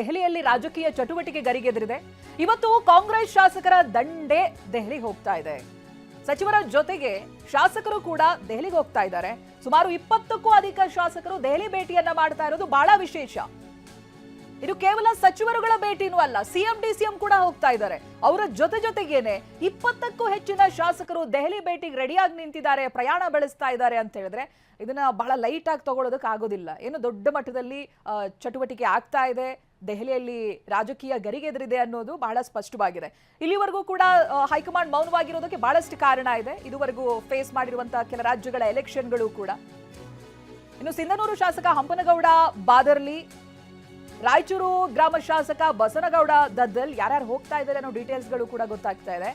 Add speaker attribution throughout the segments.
Speaker 1: ದೆಹಲಿಯಲ್ಲಿ ರಾಜಕೀಯ ಚಟುವಟಿಕೆ ಗರಿಗೆದರಿದೆ. ಇವತ್ತು ಕಾಂಗ್ರೆಸ್ ಶಾಸಕರ ದಂಡೆ ದೆಹಲಿಗೆ ಹೋಗ್ತಾ ಇದೆ. ಸಚಿವರ ಜೊತೆಗೆ ಶಾಸಕರು ಕೂಡ ದೆಹಲಿಗೆ ಹೋಗ್ತಾ ಇದ್ದಾರೆ. ಸುಮಾರು 20ಕ್ಕೂ ಅಧಿಕ ಶಾಸಕರು ದೆಹಲಿ ಭೇಟಿಯನ್ನ ಮಾಡ್ತಾ ಇರೋದು ಬಹಳ ವಿಶೇಷ. ಇದು ಕೇವಲ ಸಚಿವರುಗಳ ಭೇಟಿನೂ ಅಲ್ಲ, ಸಿಎಂ ಡಿಸಿಎಂ ಕೂಡ ಹೋಗ್ತಾ ಇದ್ದಾರೆ. ಅವರ ಜೊತೆಗೇನೆ 20ಕ್ಕೂ ಹೆಚ್ಚಿನ ಶಾಸಕರು ದೆಹಲಿ ಭೇಟಿಗೆ ರೆಡಿಯಾಗಿ ನಿಂತಿದ್ದಾರೆ, ಪ್ರಯಾಣ ಬೆಳೆಸ್ತಾ ಇದ್ದಾರೆ ಅಂತ ಹೇಳಿದ್ರೆ ಇದನ್ನ ಬಹಳ ಲೈಟ್ ಆಗಿ ತಗೊಳ್ಳೋದಕ್ಕೆ ಆಗೋದಿಲ್ಲ. ಏನು ದೊಡ್ಡ ಮಟ್ಟದಲ್ಲಿ ಚಟುವಟಿಕೆ ಆಗ್ತಾ ಇದೆ, ದೆಹಲಿಯಲ್ಲಿ ರಾಜಕೀಯ ಗರಿಗೆದರಿದೆ ಅನ್ನೋದು ಬಹಳ ಸ್ಪಷ್ಟವಾಗಿದೆ. ಇಲ್ಲಿವರೆಗೂ ಕೂಡ ಹೈಕಮಾಂಡ್ ಮೌನವಾಗಿರೋದಕ್ಕೆ ಬಹಳಷ್ಟು ಕಾರಣ ಇದೆ. ಇದುವರೆಗೂ ಫೇಸ್ ಮಾಡಿರುವಂತಹ ಕೆಲ ರಾಜ್ಯಗಳ ಎಲೆಕ್ಷನ್ಗಳು ಕೂಡ. ಇನ್ನು ಸಿಂಧನೂರು ಶಾಸಕ ಹಂಪನಗೌಡ ಬಾದರ್ಲಿ, ರಾಯಚೂರು ಗ್ರಾಮ ಶಾಸಕ ಬಸನಗೌಡ ದದ್ದಲ್ ಯಾರ್ಯಾರು ಹೋಗ್ತಾ ಇದ್ದಾರೆ ಅನ್ನೋ ಡೀಟೇಲ್ಸ್ಗಳು ಕೂಡ ಗೊತ್ತಾಗ್ತಾ ಇದೆ.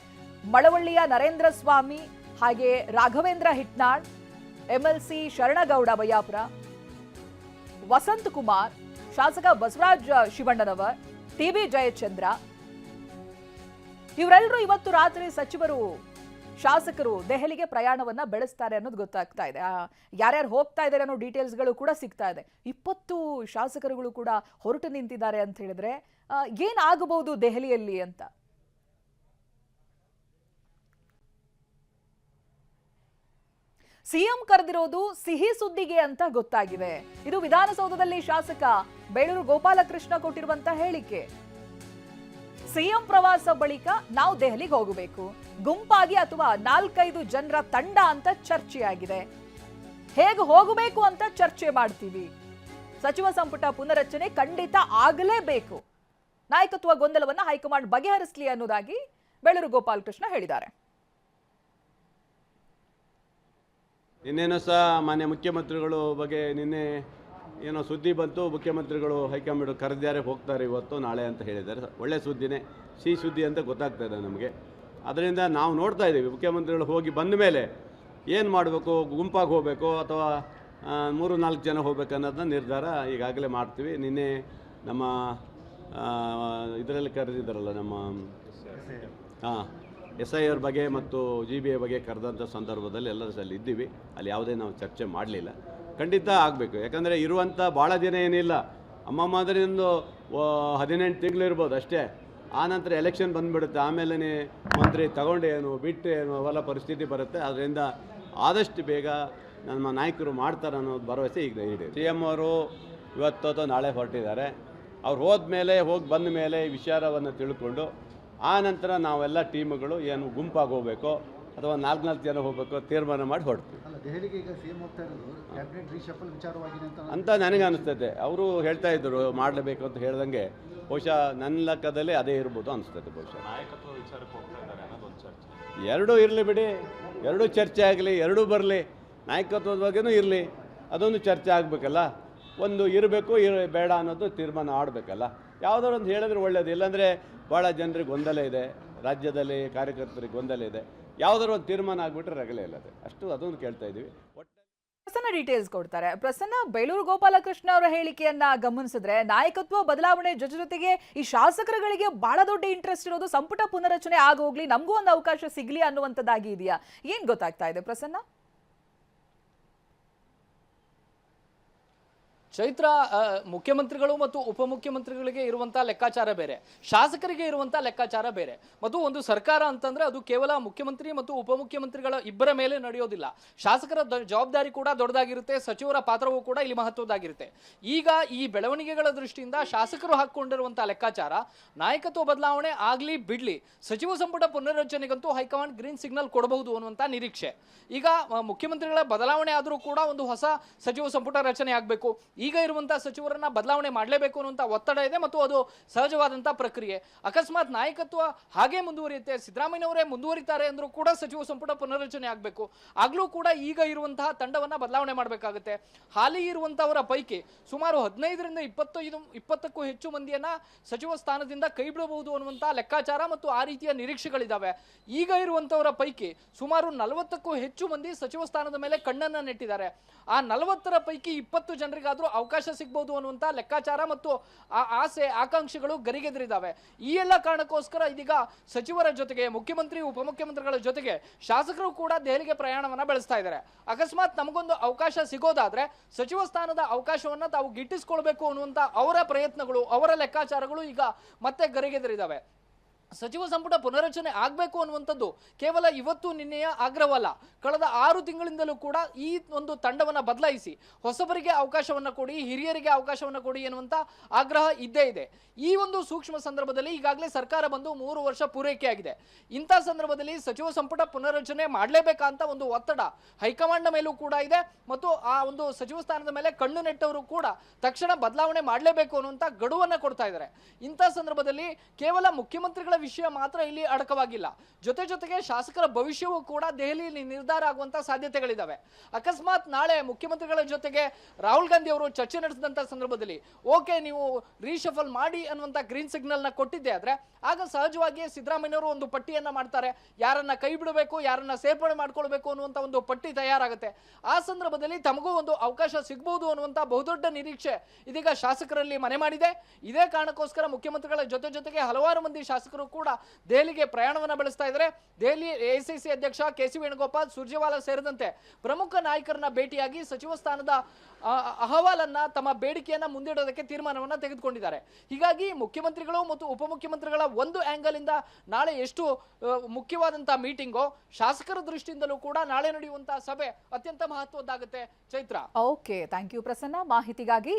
Speaker 1: ಮಳವಳ್ಳಿಯ ನರೇಂದ್ರ ಸ್ವಾಮಿ, ಹಾಗೆ ರಾಘವೇಂದ್ರ ಹಿಟ್ನಾಳ್, ಎಂಎಲ್ಸಿ ಶರಣಗೌಡ ಬಯ್ಯಾಪುರ, ವಸಂತ್ ಕುಮಾರ್, ಶಾಸಕ ಬಸವರಾಜ್ ಶಿವಣ್ಣನವರ್, ಟಿಬಿ ಜಯಚಂದ್ರ, ಇವರೆಲ್ಲರೂ ಇವತ್ತು ರಾತ್ರಿ ಸಚಿವರು ಶಾಸಕರು ದೆಹಲಿಗೆ ಪ್ರಯಾಣವನ್ನ ಬೆಳೆಸ್ತಾರೆ ಅನ್ನೋದು ಗೊತ್ತಾಗ್ತಾ ಇದೆ. ಯಾರ್ಯಾರು ಹೋಗ್ತಾ ಇದ್ದಾರೆ ಅನ್ನೋ ಡೀಟೇಲ್ಸ್ಗಳು ಕೂಡ ಸಿಗ್ತಾ ಇದೆ. 20 ಶಾಸಕರುಗಳು ಕೂಡ ಹೊರಟು ನಿಂತಿದ್ದಾರೆ ಅಂತ ಹೇಳಿದ್ರೆ ಏನಾಗಬಹುದು ದೆಹಲಿಯಲ್ಲಿ ಅಂತ. ಸಿಎಂ ಕರೆದಿರೋದು ಸಿಹಿ ಸುದ್ದಿಗೆ ಅಂತ ಗೊತ್ತಾಗಿದೆ. ಇದು ವಿಧಾನಸೌಧದಲ್ಲಿ ಶಾಸಕ ಬೇಳೂರು ಗೋಪಾಲಕೃಷ್ಣ ಕೊಟ್ಟಿರುವಂತಹ ಹೇಳಿಕೆ. ಸಿಎಂ ಪ್ರವಾಸ ಬಳಿಕ ನಾವು ದೆಹಲಿಗೆ ಹೋಗಬೇಕು, ಗುಂಪಾಗಿ ಅಥವಾ 4-5 ಜನರ ತಂಡ ಅಂತ ಚರ್ಚೆಯಾಗಿದೆ. ಹೇಗೆ ಹೋಗಬೇಕು ಅಂತ ಚರ್ಚೆ ಮಾಡ್ತೀವಿ. ಸಚಿವ ಸಂಪುಟ ಪುನರಚನೆ ಖಂಡಿತ ಆಗಲೇಬೇಕು. ನಾಯಕತ್ವ ಗೊಂದಲವನ್ನ ಹೈಕಮಾಂಡ್ ಬಗೆಹರಿಸಲಿ ಅನ್ನೋದಾಗಿ ಬೇಳೂರು ಗೋಪಾಲಕೃಷ್ಣ ಹೇಳಿದ್ದಾರೆ.
Speaker 2: ನಿನ್ನೇನೂ ಸಹ ಮಾನ್ಯ ಮುಖ್ಯಮಂತ್ರಿಗಳು ಬಗ್ಗೆ ನಿನ್ನೆ ಏನೋ ಸುದ್ದಿ ಬಂತು, ಮುಖ್ಯಮಂತ್ರಿಗಳು ಹೈಕಮಾಂಡ್ ಕರೆದಿದ್ದಾರೆ, ಹೋಗ್ತಾರೆ ಇವತ್ತು ನಾಳೆ ಅಂತ ಹೇಳಿದ್ದಾರೆ. ಒಳ್ಳೆ ಸುದ್ದಿನೇ, ಸಿಹಿ ಸುದ್ದಿ ಅಂತ ಗೊತ್ತಾಗ್ತಾ ಇದೆ ನಮಗೆ. ಅದರಿಂದ ನಾವು ನೋಡ್ತಾ ಇದ್ದೀವಿ ಮುಖ್ಯಮಂತ್ರಿಗಳು ಹೋಗಿ ಬಂದ ಮೇಲೆ ಏನು ಮಾಡಬೇಕು, ಗುಂಪಾಗಿ ಹೋಗಬೇಕು ಅಥವಾ 3-4 ಜನ ಹೋಗ್ಬೇಕು ಅನ್ನೋದನ್ನ ನಿರ್ಧಾರ ಈಗಾಗಲೇ ಮಾಡ್ತೀವಿ. ನಿನ್ನೆ ನಮ್ಮ ಇದರಲ್ಲಿ ಕರೆದಿದ್ದಾರಲ್ಲ, ನಮ್ಮ SIR ಬಗ್ಗೆ ಮತ್ತು GBA ಬಗ್ಗೆ ಕರೆದಂಥ ಸಂದರ್ಭದಲ್ಲಿ ಎಲ್ಲರೂ ಅಲ್ಲಿ ಇದ್ದೀವಿ. ಅಲ್ಲಿ ಯಾವುದೇ ನಾವು ಚರ್ಚೆ ಮಾಡಲಿಲ್ಲ. ಖಂಡಿತ ಆಗಬೇಕು, ಯಾಕಂದರೆ ಇರುವಂಥ ಭಾಳ ದಿನ ಏನಿಲ್ಲ. ಅಮ್ಮಮ್ಮದ್ರಿಂದ 18 ತಿಂಗಳು ಇರ್ಬೋದು ಅಷ್ಟೇ. ಆನಂತರ ಎಲೆಕ್ಷನ್ ಬಂದುಬಿಡುತ್ತೆ, ಆಮೇಲೆ ಮಂತ್ರಿ ತಗೊಂಡೇನು ಬಿಟ್ಟು ಏನು ಅವೆಲ್ಲ ಪರಿಸ್ಥಿತಿ ಬರುತ್ತೆ. ಅದರಿಂದ ಆದಷ್ಟು ಬೇಗ ನಮ್ಮ ನಾಯಕರು ಮಾಡ್ತಾರೆ ಅನ್ನೋದು ಭರವಸೆ ಈಗ ಇದೆ. CM ಅವರು ಇವತ್ತು ಅಥವಾ ನಾಳೆ ಹೊರಟಿದ್ದಾರೆ. ಅವ್ರು ಹೋಗಿ ಬಂದ ಮೇಲೆ ಈ ವಿಚಾರವನ್ನು ತಿಳ್ಕೊಂಡು ಆನಂತರ ನಾವೆಲ್ಲ ಟೀಮ್ಗಳು ಏನು ಗುಂಪಾಗಿ ಹೋಗಬೇಕು ಅಥವಾ 4-4 ಜನ ಹೋಗಬೇಕು ತೀರ್ಮಾನ ಮಾಡಿ ಹೊರಡ್ತೀವಿ ಅಂತ ನನಗೆ ಅನಿಸ್ತದೆ. ಅವರು ಹೇಳ್ತಾ ಇದ್ದರು ಮಾಡಲೇಬೇಕು ಅಂತ ಹೇಳ್ದಂಗೆ, ಬಹುಶಃ ನನ್ನ ಲೆಕ್ಕದಲ್ಲಿ ಅದೇ ಇರ್ಬೋದು ಅನಿಸ್ತದೆ. ಬಹುಶಃ ನಾಯಕತ್ವ ವಿಚಾರಕ್ಕೆ ಹೋಗ್ತಾ ಇದ್ದಾರೆ ಅನ್ನೋದು ಒಂದು ಚರ್ಚೆ. ಎರಡೂ ಇರಲಿ ಬಿಡಿ, ಎರಡೂ ಚರ್ಚೆ ಆಗಲಿ, ಎರಡೂ ಬರಲಿ. ನಾಯಕತ್ವದ ಬಗ್ಗೆನೂ ಇರಲಿ, ಅದೊಂದು ಚರ್ಚೆ ಆಗಬೇಕಲ್ಲ. ಒಂದು ಇರಬೇಕು ಬೇಡ ಅನ್ನೋದು ತೀರ್ಮಾನ ಆಡಬೇಕಲ್ಲ. ಯಾವುದಾದ್ರು ಒಂದು ಹೇಳಿದ್ರೆ ಒಳ್ಳೆಯದು. ಇಲ್ಲಾಂದರೆ ಭಾಳ ಜನರಿಗೆ ಗೊಂದಲ ಇದೆ, ರಾಜ್ಯದಲ್ಲಿ ಕಾರ್ಯಕರ್ತರಿಗೆ ಗೊಂದಲ ಇದೆ. ಯಾವುದಾದ್ರು ಒಂದು ತೀರ್ಮಾನ ಆಗಿಬಿಟ್ರೆ ರಗಲೇ ಇಲ್ಲದೆ ಅಷ್ಟು, ಅದೊಂದು ಕೇಳ್ತಾ ಇದ್ದೀವಿ.
Speaker 1: ಪ್ರಸನ್ನ ಡೀಟೇಲ್ಸ್ ಕೊಡ್ತಾರೆ. ಪ್ರಸನ್ನ, ಬೇಳೂರು ಗೋಪಾಲಕೃಷ್ಣ ಅವರ ಹೇಳಿಕೆಯನ್ನ ಗಮನಿಸಿದ್ರೆ ನಾಯಕತ್ವ ಬದಲಾವಣೆ ಜೊತೆಗೆ ಈ ಶಾಸಕರುಗಳಿಗೆ ಬಹಳ ದೊಡ್ಡ ಇಂಟ್ರೆಸ್ಟ್ ಇರೋದು ಸಂಪುಟ ಪುನರಚನೆ ಆಗೋಗ್ಲಿ, ನಮಗೂ ಒಂದು ಅವಕಾಶ ಸಿಗ್ಲಿ ಅನ್ನುವಂಥದ್ದಾಗಿ ಇದೆಯಾ? ಏನ್ ಗೊತ್ತಾಗ್ತಾ ಇದೆ ಪ್ರಸನ್ನ?
Speaker 3: ಚೈತ್ರ, ಮುಖ್ಯಮಂತ್ರಿಗಳು ಮತ್ತು ಉಪಮುಖ್ಯಮಂತ್ರಿಗಳಿಗೆ ಇರುವಂತಹ ಲೆಕ್ಕಾಚಾರ ಬೇರೆ, ಶಾಸಕರಿಗೆ ಇರುವಂತಹ ಲೆಕ್ಕಾಚಾರ ಬೇರೆ. ಮತ್ತು ಒಂದು ಸರ್ಕಾರ ಅಂತಂದ್ರೆ ಅದು ಕೇವಲ ಮುಖ್ಯಮಂತ್ರಿ ಮತ್ತು ಉಪಮುಖ್ಯಮಂತ್ರಿಗಳ ಇಬ್ಬರ ಮೇಲೆ ನಡೆಯೋದಿಲ್ಲ. ಶಾಸಕರ ಜವಾಬ್ದಾರಿ ಕೂಡ ದೊಡ್ಡದಾಗಿರುತ್ತೆ, ಸಚಿವರ ಪಾತ್ರವೂ ಕೂಡ ಇಲ್ಲಿ ಮಹತ್ವದ್ದಾಗಿರುತ್ತೆ. ಈಗ ಈ ಬೆಳವಣಿಗೆಗಳ ದೃಷ್ಟಿಯಿಂದ ಶಾಸಕರು ಹಾಕಿಕೊಂಡಿರುವಂತಹ ಲೆಕ್ಕಾಚಾರ ನಾಯಕತ್ವ ಬದಲಾವಣೆ ಆಗ್ಲಿ ಬಿಡ್ಲಿ, ಸಚಿವ ಸಂಪುಟ ಪುನರ್ರಚನೆಗಂತೂ ಹೈಕಮಾಂಡ್ ಗ್ರೀನ್ ಸಿಗ್ನಲ್ ಕೊಡಬಹುದು ಅನ್ನುವಂತ ನಿರೀಕ್ಷೆ. ಈಗ ಮುಖ್ಯಮಂತ್ರಿಗಳ ಬದಲಾವಣೆ ಆದರೂ ಕೂಡ ಒಂದು ಹೊಸ ಸಚಿವ ಸಂಪುಟ ರಚನೆ ಆಗಬೇಕು, ಈಗ ಇರುವಂತಹ ಸಚಿವರನ್ನ ಬದಲಾವಣೆ ಮಾಡಲೇಬೇಕು ಅನ್ನುವಂತ ಒತ್ತಡ ಇದೆ ಮತ್ತು ಅದು ಸಹಜವಾದಂತಹ ಪ್ರಕ್ರಿಯೆ. ಅಕಸ್ಮಾತ್ ನಾಯಕತ್ವ ಹಾಗೆ ಮುಂದುವರಿಯುತ್ತೆ, ಸಿದ್ದರಾಮಯ್ಯನವರೇ ಮುಂದುವರಿತಾರೆ ಅಂದ್ರೂ ಕೂಡ ಸಚಿವ ಸಂಪುಟ ಪುನರ್ರಚನೆ ಆಗಬೇಕು. ಆಗ್ಲೂ ಕೂಡ ಈಗ ಇರುವಂತಹ ತಂಡವನ್ನ ಬದಲಾವಣೆ ಮಾಡಬೇಕಾಗುತ್ತೆ. ಹಾಲಿ ಇರುವಂತಹವರ ಪೈಕಿ ಸುಮಾರು 15ರಿಂದ 20ಕ್ಕೂ ಹೆಚ್ಚು ಮಂದಿಯನ್ನ ಸಚಿವ ಸ್ಥಾನದಿಂದ ಕೈ ಬಿಡಬಹುದು ಅನ್ನುವಂತಹ ಲೆಕ್ಕಾಚಾರ ಮತ್ತು ಆ ರೀತಿಯ ನಿರೀಕ್ಷೆಗಳಿದ್ದಾವೆ. ಈಗ ಇರುವಂತಹವರ ಪೈಕಿ ಸುಮಾರು 40ಕ್ಕೂ ಹೆಚ್ಚು ಮಂದಿ ಸಚಿವ ಸ್ಥಾನದ ಮೇಲೆ ಕಣ್ಣನ್ನ ನೆಟ್ಟಿದ್ದಾರೆ. ಆ 40ರ ಪೈಕಿ 20 ಜನರಿಗಾದ್ರೂ ಅವಕಾಶ ಸಿಗ್ಬಹುದು ಅನ್ನುವಂತ ಲೆಕ್ಕಾಚಾರ ಮತ್ತು ಆಸೆ ಆಕಾಂಕ್ಷೆಗಳು ಗರಿಗೆದರಿದ್ದಾವೆ. ಈ ಎಲ್ಲ ಕಾರಣಕ್ಕೋಸ್ಕರ ಇದೀಗ ಸಚಿವರ ಜೊತೆಗೆ ಮುಖ್ಯಮಂತ್ರಿ ಉಪಮುಖ್ಯಮಂತ್ರಿಗಳ ಜೊತೆಗೆ ಶಾಸಕರು ಕೂಡ ದೆಹಲಿಗೆ ಪ್ರಯಾಣವನ್ನ ಬೆಳೆಸ್ತಾ ಇದ್ದಾರೆ. ಅಕಸ್ಮಾತ್ ನಮಗೊಂದು ಅವಕಾಶ ಸಿಗೋದಾದ್ರೆ ಸಚಿವ ಸ್ಥಾನದ ಅವಕಾಶವನ್ನ ತಾವು ಗಿಟ್ಟಿಸ್ಕೊಳ್ಬೇಕು ಅನ್ನುವಂತ ಅವರ ಪ್ರಯತ್ನಗಳು, ಅವರ ಲೆಕ್ಕಾಚಾರಗಳು ಈಗ ಮತ್ತೆ ಗರಿಗೆದರಿದ್ದಾವೆ. ಸಚಿವ ಸಂಪುಟ ಪುನರಚನೆ ಆಗಬೇಕು ಅನ್ನುವಂಥದ್ದು ಕೇವಲ ಇವತ್ತು ನಿನ್ನೆಯ ಆಗ್ರಹವಲ್ಲ. ಕಳೆದ 6 ತಿಂಗಳಿಂದಲೂ ಕೂಡ ಈ ಒಂದು ತಂಡವನ್ನು ಬದಲಾಯಿಸಿ ಹೊಸಬರಿಗೆ ಅವಕಾಶವನ್ನು ಕೊಡಿ, ಹಿರಿಯರಿಗೆ ಅವಕಾಶವನ್ನು ಕೊಡಿ ಎನ್ನುವಂಥ ಆಗ್ರಹ ಇದ್ದೇ ಇದೆ. ಈ ಒಂದು ಸೂಕ್ಷ್ಮ ಸಂದರ್ಭದಲ್ಲಿ ಈಗಾಗಲೇ ಸರ್ಕಾರ ಬಂದು 3 ವರ್ಷ ಪೂರೈಕೆಯಾಗಿದೆ. ಇಂಥ ಸಂದರ್ಭದಲ್ಲಿ ಸಚಿವ ಸಂಪುಟ ಪುನರಚನೆ ಮಾಡಲೇಬೇಕಂತ ಒಂದು ಒತ್ತಡ ಹೈಕಮಾಂಡ್ನ ಮೇಲೂ ಕೂಡ ಇದೆ ಮತ್ತು ಆ ಒಂದು ಸಚಿವ ಸ್ಥಾನದ ಮೇಲೆ ಕಣ್ಣು ನೆಟ್ಟವರು ಕೂಡ ತಕ್ಷಣ ಬದಲಾವಣೆ ಮಾಡಲೇಬೇಕು ಅನ್ನುವಂಥ ಗಡುವನ್ನು ಕೊಡ್ತಾ ಇದ್ದಾರೆ. ಇಂಥ ಸಂದರ್ಭದಲ್ಲಿ ಕೇವಲ ಮುಖ್ಯಮಂತ್ರಿಗಳ ವಿಷಯ ಮಾತ್ರ ಇಲ್ಲಿ ಅಡಕವಾಗಿಲ್ಲ, ಜೊತೆಗೆ ಶಾಸಕರ ಭವಿಷ್ಯವೂ ಕೂಡ ದೆಹಲಿಯಲ್ಲಿ ನಿರ್ಧಾರ ಆಗುವಂತ ಸಾಧ್ಯತೆಗಳಿದಾವೆ. ಅಕಸ್ಮಾತ್ ನಾಳೆ ಮುಖ್ಯಮಂತ್ರಿಗಳ ಜೊತೆಗೆ ರಾಹುಲ್ ಗಾಂಧಿ ಅವರು ಚರ್ಚೆ ನಡೆಸಿದಂತ ಸಂದರ್ಭದಲ್ಲಿ ಓಕೆ ನೀವು ರೀಶಫಲ್ ಮಾಡಿ ಅನ್ನುವಂತ ಗ್ರೀನ್ ಸಿಗ್ನಲ್ ನ ಕೊಟ್ಟಿದ್ದೆ ಆದ್ರೆ ಆಗ ಸಹಜವಾಗಿ ಸಿದ್ದರಾಮಯ್ಯವರು ಒಂದು ಪಟ್ಟಿಯನ್ನ ಮಾಡ್ತಾರೆ, ಯಾರನ್ನ ಕೈ ಬಿಡಬೇಕು, ಯಾರನ್ನ ಸೇರ್ಪಡೆ ಮಾಡ್ಕೊಳ್ಬೇಕು ಅನ್ನುವಂತ ಒಂದು ಪಟ್ಟಿ ತಯಾರಾಗುತ್ತೆ. ಆ ಸಂದರ್ಭದಲ್ಲಿ ತಮಗೂ ಒಂದು ಅವಕಾಶ ಸಿಗಬಹುದು ಅನ್ನುವಂತ ಬಹುದೊಡ್ಡ ನಿರೀಕ್ಷೆ ಇದೀಗ ಶಾಸಕರಲ್ಲಿ ಮನೆ ಮಾಡಿದೆ. ಇದೇ ಕಾರಣಕ್ಕೋಸ್ಕರ ಮುಖ್ಯಮಂತ್ರಿಗಳ ಜೊತೆಗೆ ಹಲವಾರು ಮಂದಿ ಶಾಸಕರು ಕೂಡ ದೆಹಲಿಗೆ ಪ್ರಯಾಣವನ್ನ ಬೆಳೆಸ್ತಾ ಇದ್ದಾರೆ. ದೆಹಲಿ ಎಐಸಿಸಿ ಅಧ್ಯಕ್ಷ ಕೆಸಿ ವೇಣುಗೋಪಾಲ್, ಸುರ್ಜೇವಾಲಾ ಸೇರಿದಂತೆ ಪ್ರಮುಖ ನಾಯಕರನ್ನ ಭೇಟಿಯಾಗಿ ಸಚಿವ ಸ್ಥಾನದ ಅಹವಾಲನ್ನ, ತಮ್ಮ ಬೇಡಿಕೆಯನ್ನ ಮುಂದಿಡೋದಕ್ಕೆ ತೀರ್ಮಾನವನ್ನ ತೆಗೆದುಕೊಂಡಿದ್ದಾರೆ. ಹೀಗಾಗಿ ಮುಖ್ಯಮಂತ್ರಿಗಳು ಮತ್ತು ಉಪಮುಖ್ಯಮಂತ್ರಿಗಳ ಒಂದು ಆಂಗಲ್ ಇಂದ ನಾಳೆ ಎಷ್ಟು ಮುಖ್ಯವಾದಂತಹ ಮೀಟಿಂಗು, ಶಾಸಕರ ದೃಷ್ಟಿಯಿಂದಲೂ ಕೂಡ ನಾಳೆ ನಡೆಯುವಂತಹ ಸಭೆ ಅತ್ಯಂತ ಮಹತ್ವದ್ದಾಗುತ್ತೆ. Chaitra.
Speaker 1: Okay, thank you Prasanna ಮಾಹಿತಿಗಾಗಿ.